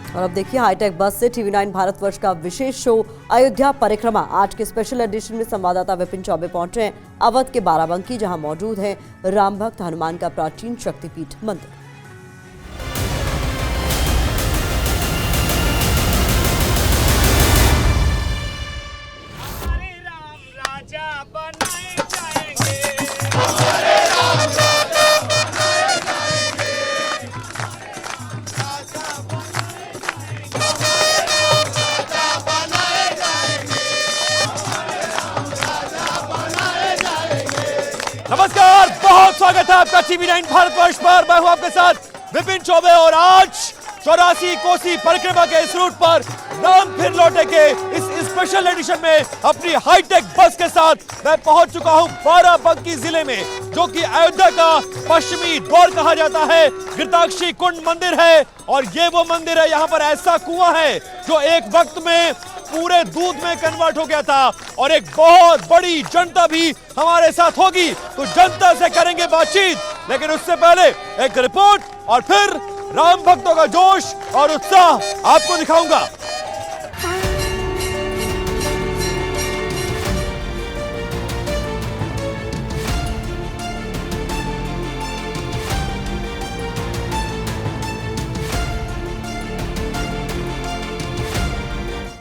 और अब देखिए हाईटेक बस से TV9 भारतवर्ष का विशेष शो अयोध्या परिक्रमा। आज के स्पेशल एडिशन में संवाददाता विपिन चौबे पहुंचे हैं अवध के बाराबंकी, जहां मौजूद है राम भक्त हनुमान का प्राचीन शक्तिपीठ मंदिर। नमस्कार, बहुत स्वागत है आपका TV9 भारतवर्ष पर। मैं हूं आपके साथ विपिन चौबे और आज 84 कोसी परिक्रमा के इस रूट पर राम फिर लौटे के इस स्पेशल एडिशन में अपनी हाईटेक बस के साथ मैं पहुंच चुका हूं बाराबंकी जिले में, जो कि अयोध्या का पश्चिमी द्वार कहा जाता है। घृताक्षी कुंड मंदिर है और ये वो मंदिर है, यहाँ पर ऐसा कुआं है जो एक वक्त में पूरे दूध में कन्वर्ट हो गया था। और एक बहुत बड़ी जनता भी हमारे साथ होगी, तो जनता से करेंगे बातचीत, लेकिन उससे पहले एक रिपोर्ट और फिर राम भक्तों का जोश और उत्साह आपको दिखाऊंगा।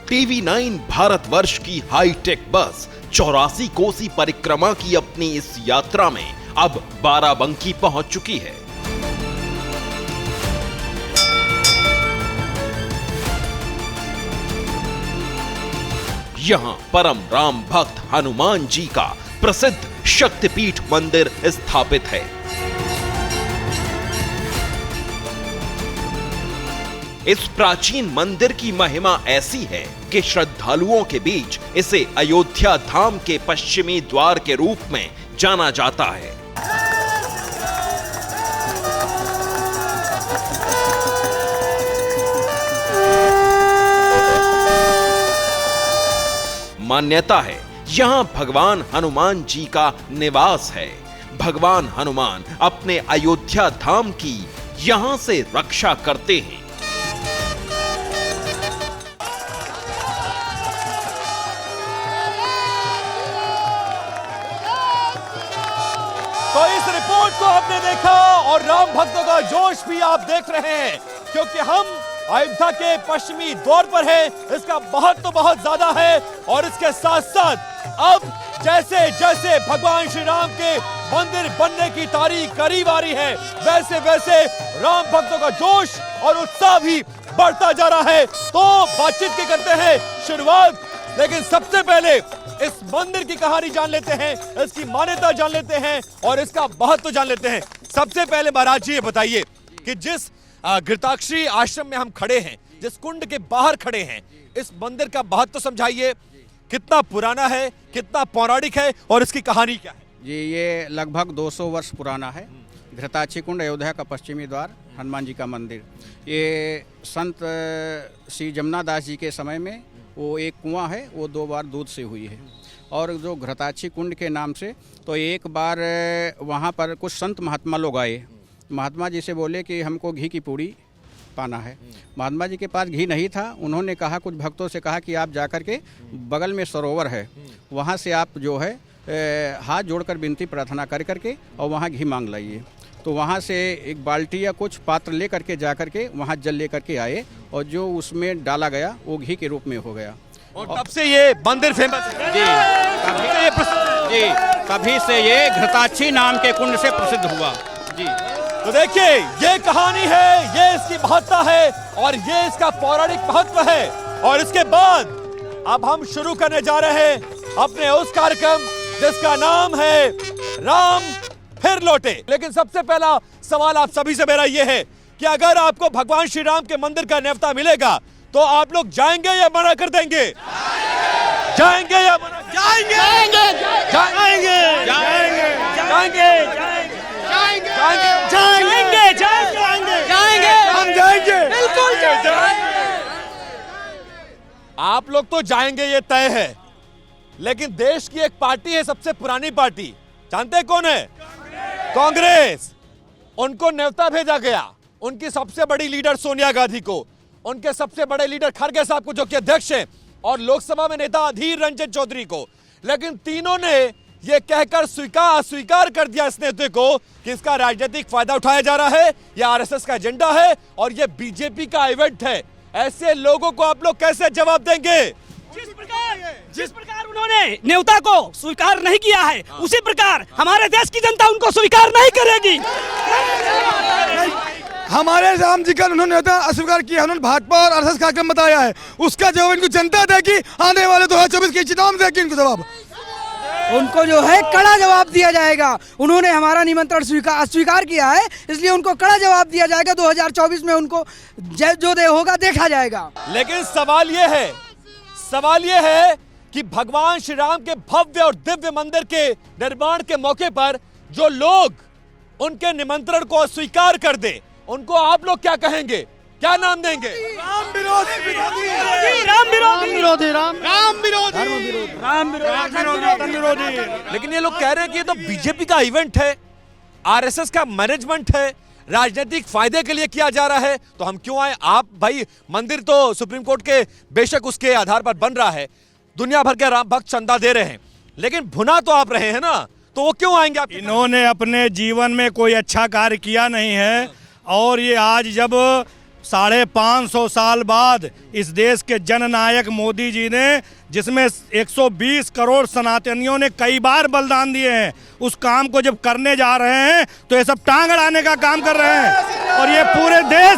TV9 भारतवर्ष की हाईटेक बस 84 कोसी परिक्रमा की अपनी इस यात्रा में अब बाराबंकी पहुंच चुकी है। यहां परम राम भक्त हनुमान जी का प्रसिद्ध शक्तिपीठ मंदिर स्थापित है। इस प्राचीन मंदिर की महिमा ऐसी है कि श्रद्धालुओं के बीच इसे अयोध्या धाम के पश्चिमी द्वार के रूप में जाना जाता है। मान्यता है यहां भगवान हनुमान जी का निवास है। भगवान हनुमान अपने अयोध्या धाम की यहां से रक्षा करते हैं। तो इस रिपोर्ट को आपने देखा और राम भक्तों का जोश भी आप देख रहे हैं, क्योंकि हम अयोध्या के पश्चिमी द्वार पर हैं। इसका महत्व तो बहुत ज्यादा है और इसके साथ साथ अब जैसे जैसे भगवान श्री राम के मंदिर बनने की तारीख करीब आ रही है, वैसे वैसे राम भक्तों का जोश और उत्साह भी बढ़ता जा रहा है। तो बातचीत की करते हैं शुरुआत, लेकिन सबसे पहले इस मंदिर की कहानी जान लेते हैं, इसकी मान्यता जान लेते हैं और इसका महत्व जान लेते हैं। सबसे पहले महाराज जी ये बताइए कि जिस घृताक्षी आश्रम में हम खड़े हैं, जिस कुंड के बाहर खड़े हैं, इस मंदिर का महत्व समझाइए। कितना पुराना है, कितना पौराणिक है और इसकी कहानी क्या है? जी, ये लगभग 200 वर्ष पुराना है। घृताक्षी कुंड अयोध्या का पश्चिमी द्वार, हनुमान जी का मंदिर। ये संत श्री जमुना दास जी के समय में वो एक कुआं है, वो 2 बार दूध से हुई है। और जो घृताक्षी कुंड के नाम से, तो एक बार वहाँ पर कुछ संत महात्मा लोग आए। महात्मा जी से बोले कि हमको घी की पूड़ी पाना है। महात्मा जी के पास घी नहीं था। उन्होंने कहा, कुछ भक्तों से कहा कि आप जाकर के बगल में सरोवर है, वहाँ से आप जो है हाथ जोड़कर विनती प्रार्थना कर करके और वहाँ घी मांग लाइए। तो वहाँ से एक बाल्टी या कुछ पात्र ले करके जा करके वहाँ जल ले करके आए और जो उसमें डाला गया वो घी के रूप में हो गया। और तब से ये मंदिर फेमस है। तभी से ये घृताक्षी नाम के कुंड से प्रसिद्ध हुआ जी। तो देखिए, ये कहानी है, ये इसकी महत्ता है और ये इसका पौराणिक महत्व है। और इसके बाद अब हम शुरू करने जा रहे हैं अपने उस कार्यक्रम जिसका नाम है राम फिर लौटे। लेकिन सबसे पहला सवाल आप सभी से मेरा ये है कि अगर आपको भगवान श्री राम के मंदिर का न्योता मिलेगा तो आप लोग जाएंगे या मना कर देंगे? जाएंगे या मना? जाएंगे जाएंगे जाएंगे जाएंगे जाएंगे, हम जाएंगे, बिल्कुल जाएंगे। आप लोग तो जाएंगे, ये तय है। लेकिन देश की एक पार्टी है, सबसे पुरानी पार्टी, जानते हैं कौन है? कांग्रेस। उनको न्योता भेजा गया, उनकी सबसे बड़ी लीडर सोनिया गांधी को। उनके सबसे बड़े लीडर खड़गे साहब को जो कि अध्यक्ष हैं, और लोकसभा में नेता अधीर रंजन चौधरी को। लेकिन तीनों ने यह कहकर अस्वीकार कर दिया इस नेता को कि इसका राजनीतिक फायदा उठाया जा रहा है, यह आरएसएस का एजेंडा है और यह बीजेपी का इवेंट है। ऐसे लोगों को आप लोग कैसे जवाब देंगे? जिस प्रकार उन्होंने न्योता को स्वीकार नहीं किया है, उसी प्रकार हमारे देश की जनता उनको स्वीकार नहीं करेगी। हमारे राम जी का उन्होंने न्योता अस्वीकार किया, उन्होंने भाजपा और आरएसएस कार्यक्रम बताया है, उसका जवाब इनको जनता देगी। आने वाले 2024 के चुनाव में देगी इनको जवाब। उनको जो है कड़ा जवाब दिया जाएगा। उन्होंने हमारा निमंत्रण अस्वीकार किया है, इसलिए उनको कड़ा जवाब दिया जाएगा। 2024 में उनको जो दे होगा देखा जाएगा। लेकिन सवाल ये है कि भगवान श्री राम के भव्य और दिव्य मंदिर के निर्माण के मौके पर जो लोग उनके निमंत्रण को अस्वीकार कर दे, उनको आप लोग क्या कहेंगे, क्या नाम देंगे? राम विरोधी, लेकिन ये लोग कह रहे हैं कि ये तो बीजेपी का इवेंट है, आरएसएस का मैनेजमेंट है, राजनीतिक फायदे के लिए किया जा रहा है, तो हम क्यों आए? आप भाई, मंदिर तो सुप्रीम कोर्ट के बेशक उसके आधार पर बन रहा है, दुनिया भर के राम भक्त चंदा दे रहे हैं, लेकिन भुना तो आप रहे हैं ना, तो वो क्यों आएंगे आप? इन्होंने अपने जीवन में कोई अच्छा कार्य किया नहीं है, और ये आज जब 550 साल बाद इस देश के जननायक मोदी जी ने, जिसमें 120 करोड़ सनातनियों ने कई बार बलिदान दिए हैं, उस काम को जब करने जा रहे हैं तो ये सब टांग अड़ाने का काम कर रहे हैं। और ये पूरे देश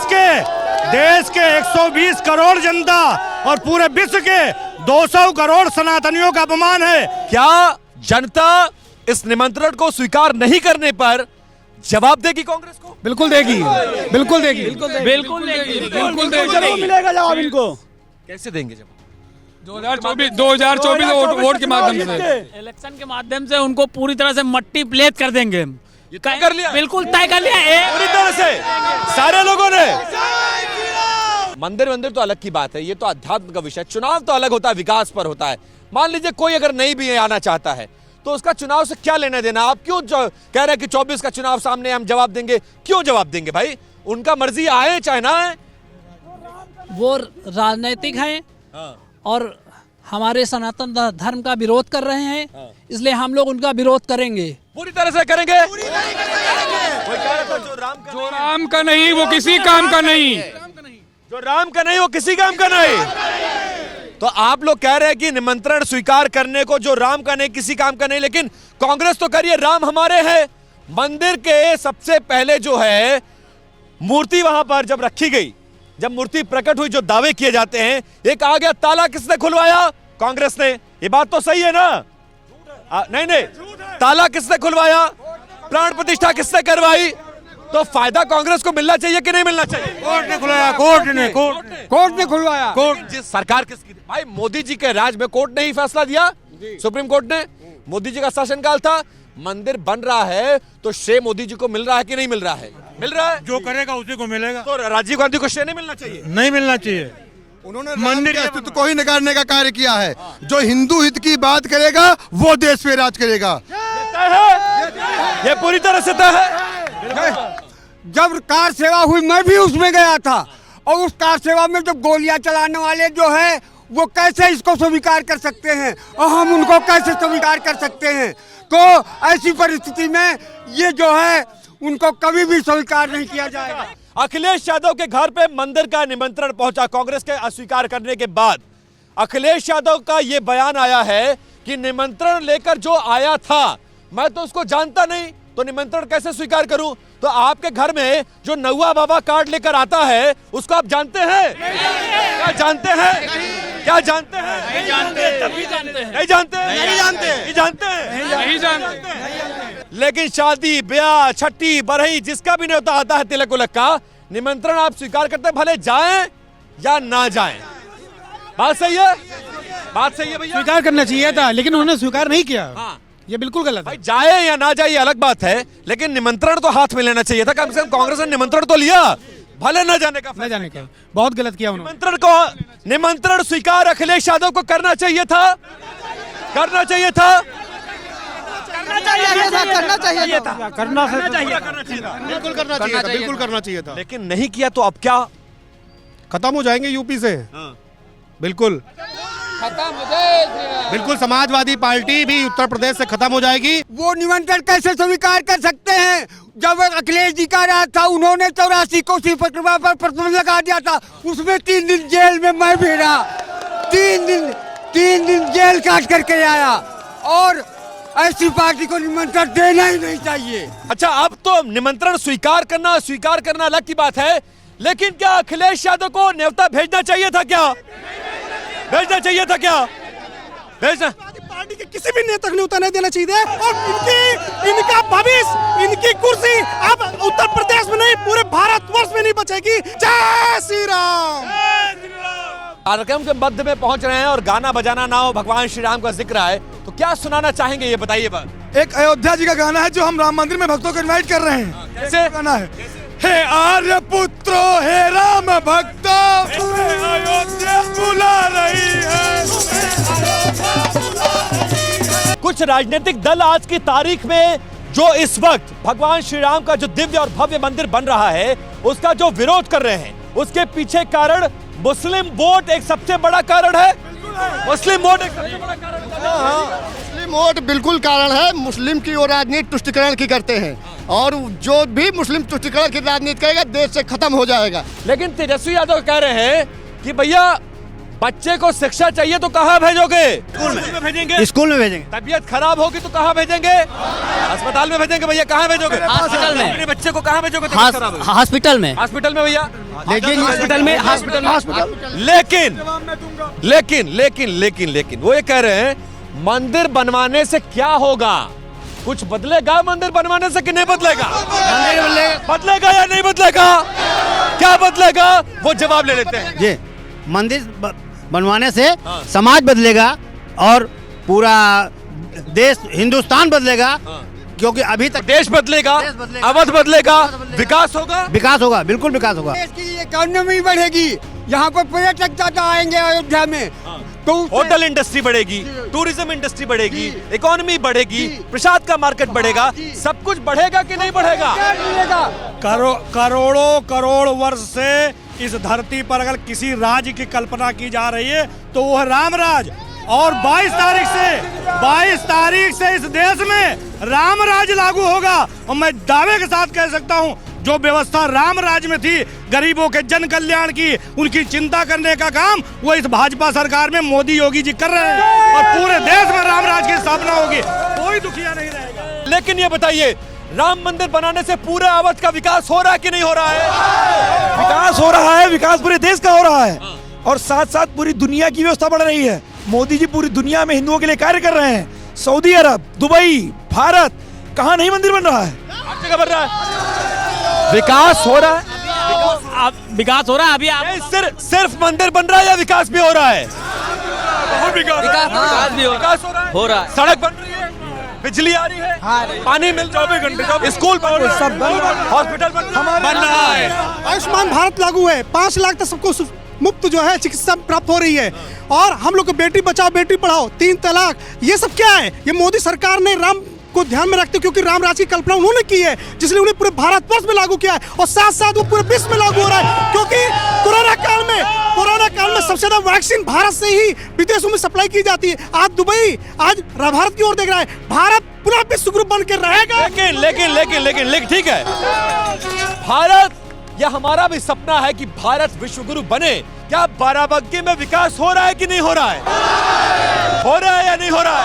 के 120 करोड़ जनता और पूरे विश्व के 200 करोड़ सनातनियों का अपमान है। क्या जनता इस निमंत्रण को स्वीकार नहीं करने पर जवाब देगी कांग्रेस को? बिल्कुल देगी, बिल्कुल देगी, बिल्कुल मिलेगा जवाब इनको। कैसे देंगे जवाब? 2024 वोट के माध्यम से, इलेक्शन के माध्यम से उनको पूरी तरह से मट्टी प्लेट कर देंगे। ये तय कर लिया, बिल्कुल तय कर लिया पूरी तरह से सारे लोगों ने। मंदिर तो अलग की बात है, ये तो अध्यात्म का विषय। चुनाव तो अलग होता है, विकास पर होता है। मान लीजिए कोई अगर नहीं भी आना चाहता है तो उसका चुनाव से क्या लेना देना? आप क्यों कह रहे हैं कि 24 का चुनाव सामने हम जवाब देंगे? क्यों जवाब देंगे भाई? उनका मर्जी आए चाहे ना आए, वो राजनीतिक हैं और हमारे सनातन धर्म का विरोध कर रहे हैं, इसलिए हम लोग उनका विरोध करेंगे, पूरी तरह से करेंगे। जो राम का नहीं वो किसी काम का नहीं, जो राम का नहीं वो किसी काम का नहीं। तो आप लोग कह रहे हैं कि निमंत्रण स्वीकार करने को जो राम का नहीं किसी काम का नहीं, लेकिन कांग्रेस तो करिए राम हमारे हैं। मंदिर के सबसे पहले जो है मूर्ति वहां पर जब रखी गई, जब मूर्ति प्रकट हुई, जो दावे किए जाते हैं, एक आ गया ताला किसने खुलवाया? कांग्रेस ने। ये बात तो सही है ना? नहीं, ताला किसने खुलवाया? प्राण प्रतिष्ठा किसने करवाई? तो फायदा कांग्रेस को मिलना चाहिए कि नहीं मिलना चाहिए? कोर्ट ने खुलवाया, कोर्ट ने खुलवाया। जिस सरकार किसकी? भाई मोदी जी के राज में कोर्ट ने ही फैसला दिया, सुप्रीम कोर्ट ने। मोदी जी का शासनकाल था, मंदिर बन रहा है तो श्रेय मोदी जी को मिल रहा है कि नहीं मिल रहा है? मिल रहा है। जो करेगा उसी को मिलेगा। तो राजीव गांधी को श्रेय नहीं मिलना चाहिए? नहीं मिलना चाहिए। उन्होंने मंदिर के अस्तित्व को ही नकारने का कार्य किया है। जो हिंदू हित की बात करेगा वो देश पे राज करेगा, ये पूरी तरह से तय है। जब कार सेवा हुई मैं भी उसमें गया था, और उस कार सेवा में जब गोलियां चलाने वाले जो है वो कैसे इसको स्वीकार कर सकते हैं और हम उनको कैसे स्वीकार कर सकते हैं? तो ऐसी परिस्थिति में ये जो है उनको कभी भी स्वीकार नहीं किया जाएगा। अखिलेश यादव के घर पे मंदिर का निमंत्रण पहुंचा कांग्रेस के अस्वीकार करने के बाद। अखिलेश यादव का यह बयान आया है कि निमंत्रण लेकर जो आया था मैं तो उसको जानता नहीं, तो निमंत्रण कैसे स्वीकार करूं? तो आपके घर में जो नौवा बाबा कार्ड लेकर आता है उसको आप जानते हैं? क्या जानते हैं? क्या जानते हैं? नहीं जानते, तभी जानते हैं। नहीं जानते, नहीं जानते, नहीं जानते, नहीं जानते। लेकिन शादी ब्याह छठी बरही जिसका भी न्योता आता है तिलक उलक का, निमंत्रण आप स्वीकार करते हैं, भले जाएं या ना जाएं। बात सही है, बात सही है भैया। स्वीकार करना चाहिए था, लेकिन उन्होंने स्वीकार नहीं किया। हाँ, ये बिल्कुल गलत है। भाई जाए या ना जाए ये अलग बात है, लेकिन निमंत्रण तो हाथ में लेना चाहिए था। कम से कम कांग्रेस ने निमंत्रण तो लिया, भले न जाने का। न जाने का बहुत गलत किया उन्होंने। निमंत्रण स्वीकार अखिलेश यादव को करना चाहिए था, करना चाहिए था, करना चाहिए था, करना चाहिए था, बिल्कुल करना चाहिए था। लेकिन नहीं किया। तो अब क्या? खत्म हो जाएंगे यूपी से। बिल्कुल खत्म हो जाए श्री राम। बिल्कुल, समाजवादी पार्टी भी उत्तर प्रदेश से खत्म हो जाएगी। वो निमंत्रण कैसे स्वीकार कर सकते हैं? जब अखिलेश जी का राज था, उन्होंने 84 को उसी प्रतिमा पर प्रतिबंध लगा दिया था। उसमें 3 दिन जेल में मैं भी रहा, 3 दिन जेल काट करके आया। और ऐसी पार्टी को निमंत्रण देना ही नहीं चाहिए। अच्छा, अब तो निमंत्रण स्वीकार करना अलग की बात है, लेकिन क्या अखिलेश यादव को न्योता भेजना चाहिए था? क्या भेजना चाहिए था? क्या भेजना? पार्टी के किसी भी नेता को न्योता नहीं देना चाहिए। और इनका भविष्य, इनकी कुर्सी अब उत्तर प्रदेश में नहीं, पूरे भारतवर्ष में नहीं बचेगी। जय श्री राम। कार्यक्रम के मध्य में पहुंच रहे हैं और गाना बजाना ना हो, भगवान श्री राम का जिक्र है, तो क्या सुनाना चाहेंगे ये बताइए बात। एक अयोध्या जी का गाना है जो हम राम मंदिर में भक्तों को इनवाइट कर रहे हैं। कैसे गाना है? हे आर्य पुत्रो, हे राम भक्तो, अयोध्या बुला रही है। कुछ राजनीतिक दल आज की तारीख में जो इस वक्त भगवान श्री राम का जो दिव्य और भव्य मंदिर बन रहा है उसका जो विरोध कर रहे हैं, उसके पीछे कारण मुस्लिम वोट एक सबसे बड़ा कारण है। मुस्लिम वोट एक सबसे बड़ा कारण है। मुस्लिम वोट बिल्कुल कारण है। मुस्लिम की वो राजनीति तुष्टिकरण की करते हैं, और जो भी मुस्लिम तुष्टिकरण की राजनीति करेगा देश से खत्म हो जाएगा। लेकिन तेजस्वी यादव कह रहे हैं कि भैया बच्चे को शिक्षा चाहिए तो कहाँ भेजोगे? स्कूल में भेजेंगे। स्कूल में भेजेंगे। तबीयत खराब होगी तो कहाँ भेजेंगे? अस्पताल में भेजेंगे। भैया कहाँ भेजोगे? हॉस्पिटल में। अपने बच्चे को कहाँ भेजोगे? तबीयत खराब होगी। हॉस्पिटल में। हॉस्पिटल में भैया। लेकिन लेकिन वो ये कह रहे हैं मंदिर बनवाने से क्या होगा? कुछ बदलेगा मंदिर बनवाने से कि नहीं बदलेगा? बदलेगा या नहीं बदलेगा? क्या बदलेगा वो जवाब ले लेते हैं। जी, मंदिर बनवाने से समाज बदलेगा और पूरा देश हिंदुस्तान बदलेगा, क्योंकि अभी तक देश बदलेगा, अवध बदलेगा, विकास होगा। विकास होगा, बिल्कुल विकास होगा। देश की इकोनॉमी बढ़ेगी, यहाँ पर पर्यटक ज्यादा आएंगे अयोध्या में, तो होटल इंडस्ट्री बढ़ेगी, टूरिज्म इंडस्ट्री बढ़ेगी, इकोनॉमी बढ़ेगी, प्रसाद का मार्केट बढ़ेगा, सब कुछ बढ़ेगा कि नहीं बढ़ेगा? करोड़ों करोड़ वर्ष से इस धरती पर अगर किसी राज्य की कल्पना की जा रही है तो वो है राम राज। और 22 तारीख से इस देश में राम राज लागू होगा। और मैं दावे के साथ कह सकता हूं, जो व्यवस्था राम राज में थी, गरीबों के जन कल्याण की, उनकी चिंता करने का काम वो इस भाजपा सरकार में मोदी योगी जी कर रहे हैं। और पूरे देश में राम राज की स्थापना होगी, कोई दुखिया नहीं रहेगा। लेकिन ये बताइए, राम मंदिर बनाने से पूरे अवध का विकास हो रहा है कि नहीं हो रहा है? विकास हो रहा है, विकास पूरे देश का हो रहा है, और साथ साथ पूरी दुनिया की व्यवस्था बढ़ रही है। मोदी जी पूरी दुनिया में हिंदुओं के लिए कार्य कर रहे हैं। सऊदी अरब, दुबई, भारत, कहाँ नहीं मंदिर बन रहा है? हर जगह बन रहा है, विकास हो रहा है। विकास हो रहा है। अभी आप सिर्फ मंदिर बन रहा है या विकास भी हो रहा है? विकास भी हो रहा है। सड़क बन रही है, बिजली आ रही है, पानी मिल 24 घंटे, स्कूल बन रहा है, हॉस्पिटल बन रहा है। आयुष्मान भारत लागू है, 5 लाख तक सबको मुफ्त जो है चिकित्सा प्राप्त हो रही है। और हम लोग को बेटी बचाओ बेटी पढ़ाओ, 3 तलाक, ये सब क्या है? ये मोदी सरकार ने राम को ध्यान में रखते हुए, क्योंकि राम राज की कल्पना उन्होंने की है, जिसलिए उन्हें पूरे भारतवर्ष में लागू किया है, और साथ साथ वो पूरे विश्व में लागू हो रहा है। क्योंकि कोरोना काल में सबसे ज्यादा वैक्सीन भारत से ही विदेशों में सप्लाई की जाती है। आज दुबई, आज भारत की ओर देख रहा है। भारत पूरा विश्व गुरु बन के रहेगा। लेकिन ठीक है, भारत, यह हमारा भी सपना है कि भारत विश्व गुरु बने। क्या बाराबंकी में विकास हो रहा है कि नहीं हो रहा है? हो रहा है या नहीं हो रहा है?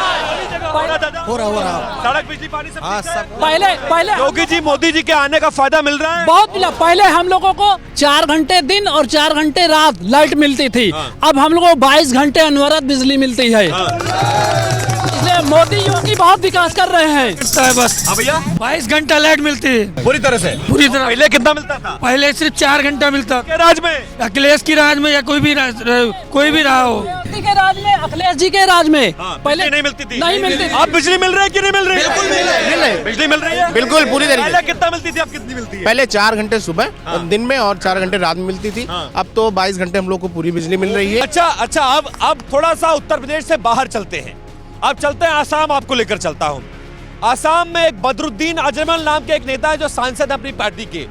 हो रहा। सड़क, बिजली, पानी सब ठीक है? पहले योगी जी, मोदी जी के आने का फायदा मिल रहा है? बहुत मिला। पहले हम लोगों को 4 घंटे दिन और 4 घंटे रात लाइट मिलती थी। अब हम लोगों को 22 घंटे अनवरत बिजली मिलती है। इसलिए मोदी योगी बहुत विकास कर रहे हैं। बस भैया 22 घंटा लाइट मिलती है पूरी तरह से। पहले कितना मिलता था? पहले सिर्फ 4 घंटा मिलता। राज में, अखिलेश की राज में, या कोई भी रहा हो, के राज में, अखिलेश जी के राज में पहले नहीं मिलती थी। नहीं मिलती थी। अब बिजली मिल रही है कि नहीं मिल रही है? बिल्कुल मिल रही है। बिजली मिल रही है, बिल्कुल पूरी तरीके पहले कितना मिलती थी, अब कितनी मिलती है? पहले 4 घंटे सुबह दिन में और 4 घंटे रात में मिलती थी। अब तो 22 घंटे हम लोग को पूरी बिजली मिल रही है। अच्छा, अब थोड़ा सा उत्तर प्रदेश से बाहर चलते हैं। अब चलते हैं आसाम, आपको लेकर चलता हूं। आसाम में एक बदरुद्दीन अजमल नाम के एक नेता है जो सांसद है अपनी पार्टी के।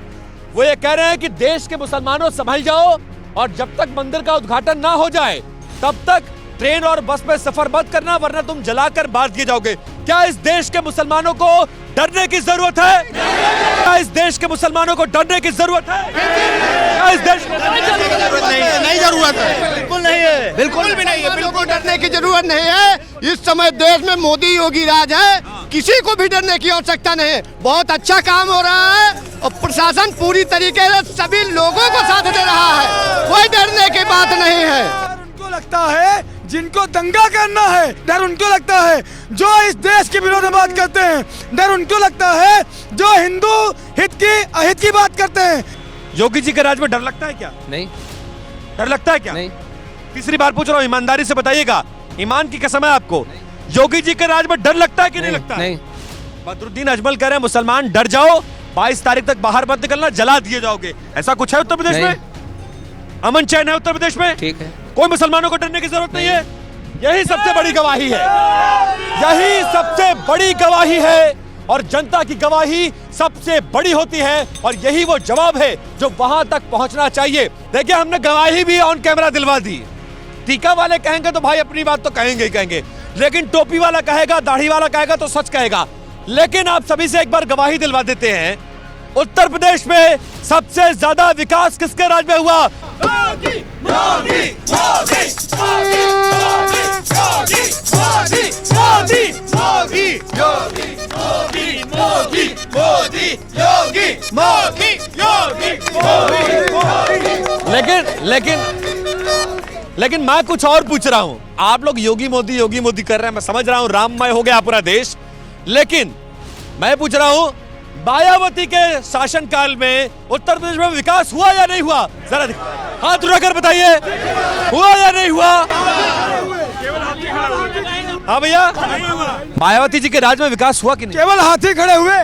वो ये कह रहे हैं कि देश के मुसलमानों संभल जाओ, और जब तक मंदिर का उद्घाटन ना हो जाए तब तक ट्रेन और बस में सफर मत करना, वरना तुम जलाकर मार दिए जाओगे। क्या इस देश के मुसलमानों को डरने की जरूरत है? क्या इस देश के मुसलमानों को डरने की जरूरत है? क्या इस देश में नहीं जरूरत है, बिल्कुल नहीं है, बिल्कुल भी नहीं है, बिल्कुल डरने की जरूरत नहीं है। इस समय देश में मोदी योगी राज है, किसी को भी डरने की आवश्यकता नहीं है। बहुत अच्छा काम हो रहा है और प्रशासन पूरी तरीके से सभी लोगों को साथ दे रहा है, कोई डरने की बात नहीं है। उनको लगता है जिनको दंगा करना है, डर उनको लगता है जो इस देश के विरोध में बात करते हैं, डर उनको लगता है जो हिंदू हित की अहित की बात करते हैं। योगी जी के राज में डर लगता है क्या? नहीं। डर लगता है क्या? नहीं। तीसरी बार पूछ रहा हूँ, ईमानदारी से बताइएगा, ईमान की कसम है आपको, योगी जी के राज में डर लगता है कि नहीं लगता? नहीं। बदरुद्दीन अजमल कह रहे हैं मुसलमान डर जाओ, 22 तारीख तक बाहर मत निकलना, जला दिए जाओगे। ऐसा कुछ है उत्तर प्रदेश में? अमन चैन है उत्तर प्रदेश में? ठीक है। कोई मुसलमानों को डरने की जरूरत नहीं है। यही सबसे बड़ी गवाही है, यही सबसे बड़ी गवाही है, और जनता की गवाही सबसे बड़ी होती है, और यही वो जवाब है जो वहां तक पहुंचना चाहिए। देखिए, हमने गवाही भी ऑन कैमरा दिलवा दी। टीका वाले कहेंगे तो भाई अपनी बात तो कहेंगे ही कहेंगे, लेकिन टोपी वाला कहेगा, दाढ़ी वाला कहेगा तो सच कहेगा। लेकिन आप सभी से एक बार गवाही दिलवा देते हैं, उत्तर प्रदेश में सबसे ज्यादा विकास किसके राज में हुआ? मोदी, मोदी, मोदी, मोदी, मोदी, मोदी, मोदी, मोदी, मोदी, मोदी, मोदी, योगी, मोदी, योगी, लेकिन मैं कुछ और पूछ रहा हूं। आप लोग योगी मोदी कर रहे हैं, मैं समझ रहा हूं, राममय हो गया पूरा देश, लेकिन मैं पूछ रहा हूं, मायावती के शासनकाल में उत्तर प्रदेश में विकास हुआ या नहीं हुआ? जरा हाथ उठाकर बताइए, हुआ या नहीं हुआ? हाँ भैया, मायावती जी के राज में विकास हुआ कि नहीं? केवल हाथी खड़े हुए,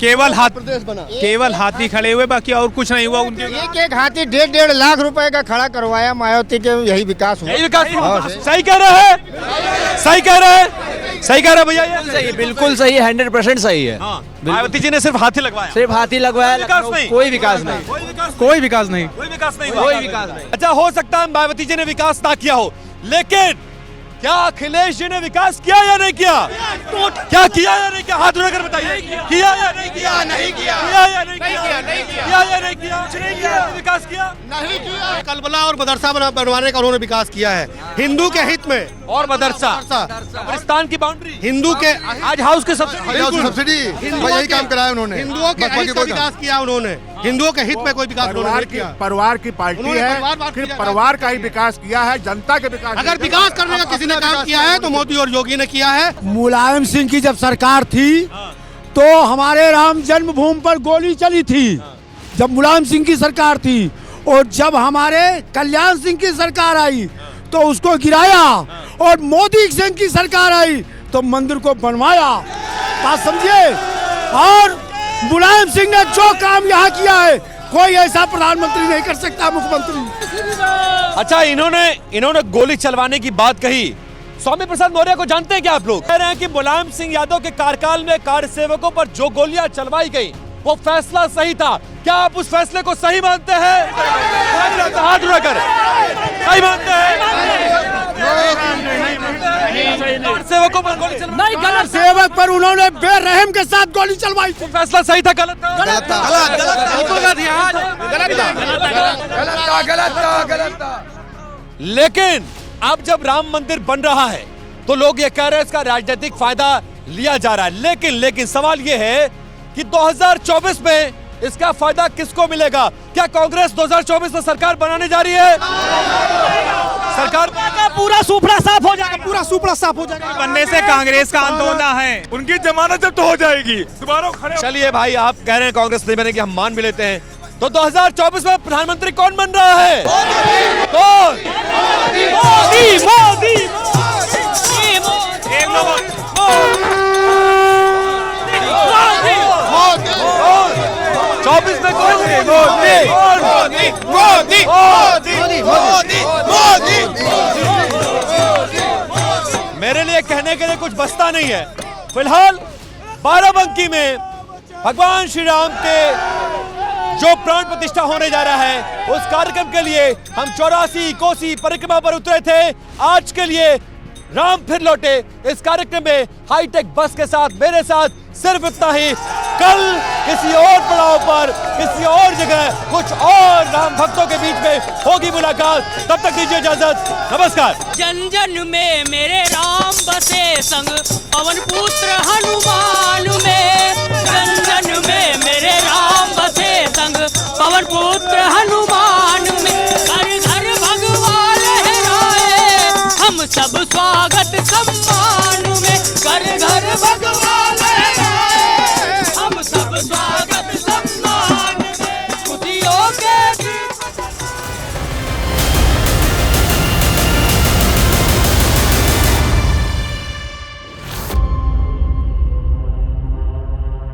केवल प्रदेश बना, केवल हाथी खड़े हुए, बाकी और कुछ नहीं हुआ। उनके एक हाथी 1.5 लाख रुपए का खड़ा करवाया मायावती के, यही विकास हुआ। यही विकास हुआ। सही कह रहे हैं, सही कह रहे हैं, सही कह रहे हैं भैया, ये सही, बिल्कुल सही है, 100% सही है। मायावती जी ने सिर्फ हाथी लगवाया, सिर्फ हाथी लगवाया, विकास नहीं, कोई विकास नहीं, कोई विकास नहीं, कोई विकास नहीं, कोई विकास नहीं। अच्छा, हो सकता है मायावती जी ने विकास ना किया हो, लेकिन क्या अखिलेश जी ने विकास किया या नहीं किया? क्या किया या नहीं किया? हाथ उठाकर बताइए, किया या नहीं किया? नहीं किया, किया या नहीं किया? नहीं किया, किया या नहीं किया? कुछ नहीं किया, विकास किया नहीं किया। कलबला और मदरसा बनवाने का उन्होंने विकास किया है, हिंदू के हित में। और मदरसा, कब्रिस्तान की बाउंड्री, हिंदू के आज हाउस के सब्सिडी, यही काम कराया उन्होंने। हिंदुओं के हित का विकास किया उन्होंने, हिंदुओं के हित में कोई विकास उन्होंने नहीं किया। परिवार की पार्टी है, फिर परिवार का ही विकास किया है, जनता के विकास। अगर विकास करने का किसी ने काम किया है तो मोदी और योगी ने किया है। मुलायम सिंह की जब सरकार थी तो हमारे राम जन्मभूमि पर गोली चली थी, जब मुलायम सिंह की सरकार थी, और जब हमारे कल्याण सिंह की सरकार आई तो उसको गिराया, और मोदी सिंह की सरकार आई तो मंदिर को बनवाया। बात समझिए, और मुलायम सिंह ने जो काम यहाँ किया है कोई ऐसा प्रधानमंत्री नहीं कर सकता, मुख्यमंत्री। अच्छा, इन्होंने गोली चलवाने की बात कही। स्वामी प्रसाद मौर्य को जानते हैं क्या आप लोग? कह रहे हैं कि मुलायम सिंह यादव के कार्यकाल में कार्य सेवकों पर जो गोलियां चलवाई गई वो फैसला सही था। क्या आप उस फैसले को सही मानते हैं? हाथ उठाकर सही मानते हैं? सेवकों पर गोली चलवाई नहीं, गलत सेवक पर उन्होंने बेरहम के साथ गोली चलवाई थी। फैसला सही था, गलत था? गलत था। लेकिन अब जब राम मंदिर बन रहा है तो लोग ये कह रहे हैं इसका राजनीतिक फायदा लिया जा रहा है, लेकिन सवाल ये है कि 2024 में इसका फायदा किसको मिलेगा? क्या कांग्रेस 2024 में सरकार बनाने जा रही है? सरकार का पूरा सुपड़ा साफ हो जाएगा, पूरा सुपड़ा साफ हो जाएगा। बनने से कांग्रेस का आंदोलन है, उनकी जमानत जब तो हो जाएगी, दोबारा खड़े। चलिए भाई, आप कह रहे हैं कांग्रेस नहीं बनेगी, हम मान भी लेते हैं। तो 2024 में प्रधानमंत्री कौन बन रहा है? कौन? मोदी, मोदी, चौबीस में कौन? मोदी, मोदी, मोदी, मोदी, मोदी। मेरे लिए कहने के लिए कुछ बचता नहीं है। फिलहाल बाराबंकी में भगवान श्री राम के जो प्राण प्रतिष्ठा होने जा रहा है, उस कार्यक्रम के लिए हम 84 कोसी परिक्रमा पर उतरे थे। आज के लिए राम फिर लौटे। इस कार्यक्रम में हाईटेक बस के साथ मेरे साथ सिर्फ इतना ही। कल किसी और पड़ाव पर, किसी और जगह, कुछ और राम भक्तों के बीच में होगी मुलाकात। तब तक दीजिए इजाजत, नमस्कार। जन जन में मेरे राम बसे संग पवन पुत्र हनुमान में, जन जन में मेरे राम बसे